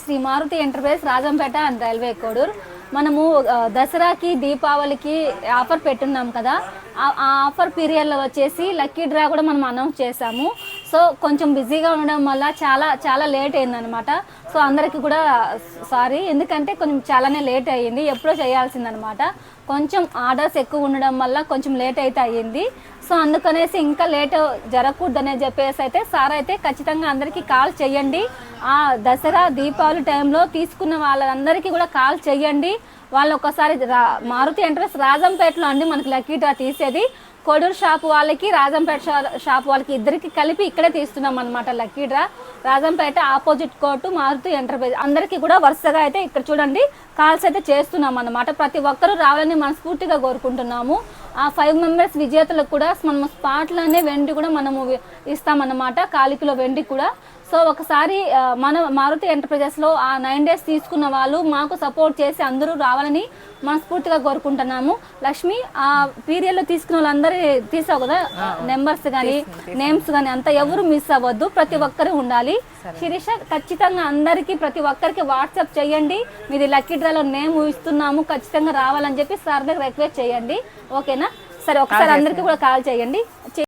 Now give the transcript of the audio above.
Shri Maruti enterprise Rajampet and railway Kodur. మనము దసరాకి దీపావళికి ఆఫర్ పెట్టున్నాం కదా, ఆ ఆఫర్ పీరియడ్లో వచ్చేసి లక్కీ డ్రా కూడా మనం అనౌన్స్ చేసాము. సో కొంచెం బిజీగా ఉండడం వల్ల చాలా లేట్ అయిందనమాట. సో అందరికీ కూడా సారీ, ఎందుకంటే కొంచెం చాలానే లేట్ అయ్యింది. ఎప్పుడో చేయాల్సిందనమాట. కొంచెం ఆర్డర్స్ ఎక్కువ ఉండడం వల్ల కొంచెం లేట్ అయితే అయ్యింది. సో అందుకనేసి ఇంకా లేట్ జరగకూడదనే చెప్పేసి అయితే సార్ అయితే ఖచ్చితంగా అందరికీ కాల్ చేయండి. ఆ దసరా దీపావళి టైంలో తీసుకున్న వాళ్ళందరికీ కూడా కాల్ చేయండి. వాళ్ళు ఒకసారి మారుతి ఎంటర్ప్రైజ్ రాజంపేటలో అండి మనకి లక్కీ డ్రా తీసేది. కోడూరు షాప్ వాళ్ళకి రాజంపేట షాప్ వాళ్ళకి ఇద్దరికి కలిపి ఇక్కడే తీస్తున్నాం అనమాట lucky draw. Rajampet opposite court Maruti enterprise అందరికీ కూడా వరుసగా అయితే ఇక్కడ చూడండి కాల్స్ అయితే చేస్తున్నాం అనమాట. ప్రతి ఒక్కరూ రావాలని మనస్ఫూర్తిగా కోరుకుంటున్నాము. ఆ 5 మెంబర్స్ విజేతలకు కూడా మనం స్పాట్లోనే వెండి కూడా మనము ఇస్తామన్నమాట, కాలికిలో వెండి కూడా. సో ఒకసారి మన మారుతి ఎంటర్ప్రైజెస్లో ఆ 9 days తీసుకున్న వాళ్ళు మాకు సపోర్ట్ చేసి అందరూ రావాలని మనస్ఫూర్తిగా కోరుకుంటున్నాము. లక్ష్మి, ఆ పీరియడ్లో తీసుకున్న వాళ్ళందరూ తీసావు కదా, నెంబర్స్ కానీ నేమ్స్ కానీ అంతా ఎవరు మిస్ అవ్వద్దు, ప్రతి ఒక్కరు ఉండాలి. శిరీష, ఖచ్చితంగా అందరికీ ప్రతి ఒక్కరికి వాట్సాప్ చేయండి, మీది లక్కీ డ్రాలో నేమ్ ఇస్తున్నాము, ఖచ్చితంగా రావాలని చెప్పి సార్ దగ్గర రిక్వెస్ట్ చేయండి. ఓకేనా? సరే, ఒకసారి అందరికీ కూడా కాల్ చేయండి.